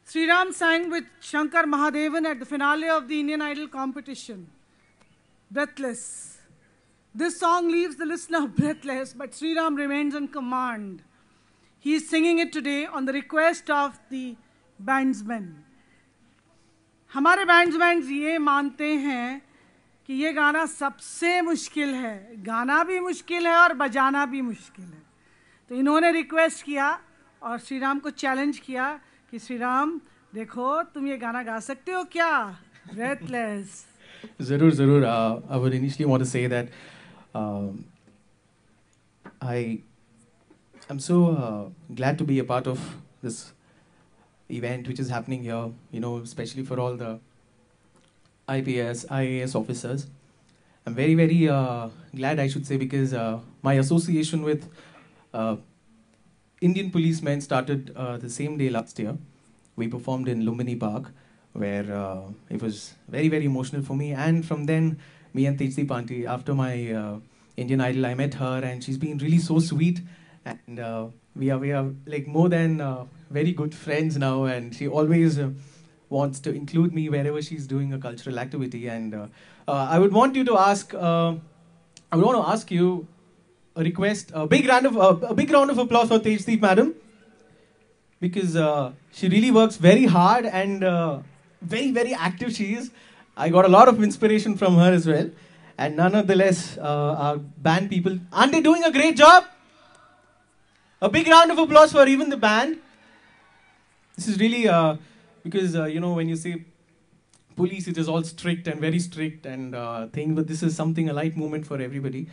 Sriram sang with Shankar Mahadevan at the finale of the Indian Idol competition. Breathless. This song leaves the listener breathless, but Sriram remains in command. He is singing it today on the request of the bandsmen. हमारे बैंड्समैन ये मानते हैं कि ये गाना सबसे मुश्किल है, गाना भी मुश्किल है और बजाना भी मुश्किल है. तो इन्होंने रिक्वेस्ट किया और श्रीराम को चैलेंज किया कि श्रीराम देखो तुम ये गाना गा सकते हो क्या? Breathless. ज़रूर ज़रूर. I would initially want to say that I'm so glad to be a part of this event which is happening here, you know, especially for all the IPS, IAS officers. I'm very, very glad, I should say, because my association with Indian policemen started the same day last year. We performed in Lumbini Park, where it was very, very emotional for me. And from then, me and Tejdeep Aunty, after my Indian Idol, I met her, and she's been really so sweet. And we are like more than very good friends now, and she always wants to include me wherever she's doing a cultural activity. And I would want you to ask, I would want to ask you a request, a big round of applause for Tejdeep madam, because she really works very hard and very, very active she is. I got a lot of inspiration from her as well. And nonetheless, our band people, aren't they doing a great job? A big round of applause for even the band. This is really, because, you know, when you say police, it is all strict and very strict and thing, but this is something, a light moment for everybody.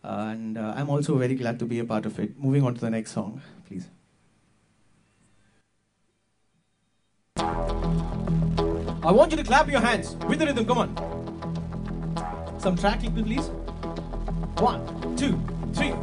And I'm also very glad to be a part of it. Moving on to the next song, please. I want you to clap your hands with the rhythm, come on. Some track people, please. 1, 2, 3.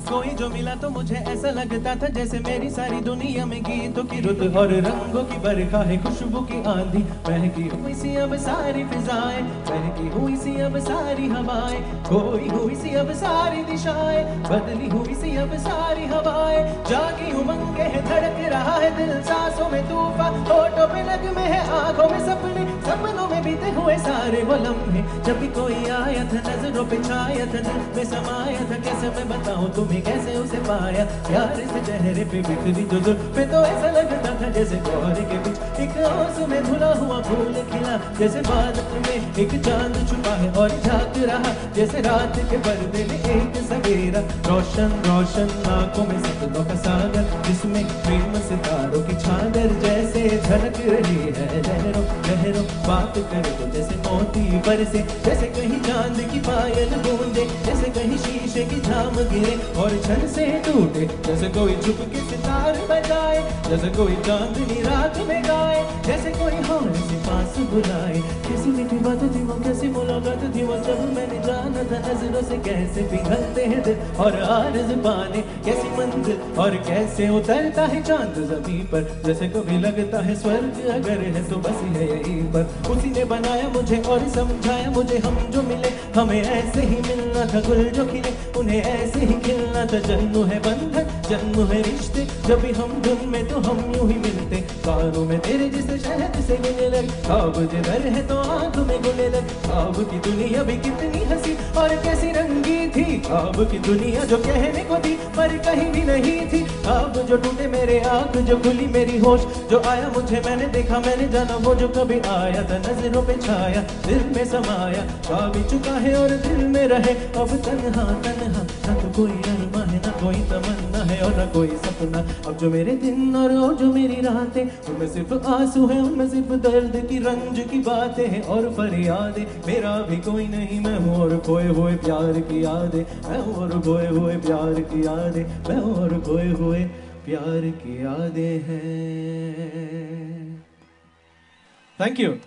कोई जो मिला तो मुझे ऐसा लगता था जैसे मेरी सारी दुनिया में गीतों की रुत और रंगों की बरखा है, खुशबू की आंधी, बहकी हुई सी अब सारी फिजाएं, बहकी हुई सी अब सारी हवाएं, खोई हुई सी अब सारी दिशाएं, बदली हुई सी अब सारी हवाएं, जागी उमंगे है, धड़क रहा है दिल, सांसों में तूफान, होठों पे नगमे है, आंखों में सपने, सपनों में बीते हुए सारे वो लम्हे, जब भी कोई आया था नजरों पे छाया था, दिल में समाया था, कैसे मैं बताऊं तुम्हें कैसे उसे पाया, प्यार से चेहरे पे बिखरी जो जुल्फे, तो ऐसा लगता था जैसे कोहरे के बीच एक ओस में धुला हुआ फूल खिला, जैसे बादल में एक चांद छुपा है और झांक रहा, जैसे रात के पर्दे में एक सवेरा, रोशन रोशन आंखों में सपनों का सागर, जिसमें प्रेम सितारों की छागर जैसे झलक रही है, लहरों लहरों बात करे तो जैसे मोती बरसे, जैसे कहीं चांद की पायल गूंजे, जैसे कहीं शीशे की झाम गिरे और छन से टूटे, जैसे कोई छुप के सितार बजाए, जैसे कोई चांदनी रात में गाए, जैसे कोई हौले से पास बुलाए, कैसी मीठी बात थी वो, कैसी मुलाकात थी वो, जब मैंने जाना था नजरों से कैसे पिघलते हैं दिल और आरज़ पाने कैसी मंजिल, और कैसे उतरता है चांद ज़मीन पर, जैसे कभी लगता है स्वर्ग अगर है तो बस है यहीं पर, उसी ने बनाया मुझे और समझाया मुझे, हम जो मिले हमें ऐसे ही मिलना था, गुल जो खिले उन्हें ऐसे ही खिलना था, जन्म है बंधन जन्म है रिश्ते, जब भी हम धुन में तो हम यूं ही मिलते, कानों में तेरे जिसे शहद से गिने लगे, ख्वाब जिधर है तो आंखों में गुने लगे, ख्वाब की दुनिया भी कितनी हंसी और कैसी रंगी थी, ख्वाब की दुनिया जो कहने को थी पर कहीं भी नहीं थी, ख्वाब जो टूटे मेरे आंख जो खुली मेरी होश, जो आया मुझे मैंने देखा मैंने जाना, वो जो कभी आया था नजरों पे छाया दिल में समाया, ख्वाब भी चुका है और दिल में रहे अब तन्हा तन्हा, ना तो कोई अरमा है ना कोई तमन्ना है और ना कोई सपना, अब जो मेरे दिन और वो जो मेरी रातें, उनमें सिर्फ आंसू है, उनमें सिर्फ दर्द की रंज की बातें हैं और फरियादें, मेरा भी कोई नहीं, मैं हूँ और खोए हुए प्यार की यादें, मैं हूँ और खोए हुए प्यार की यादें, मैं हूँ और खोए हुए प्यार की यादें हैं. Thank you.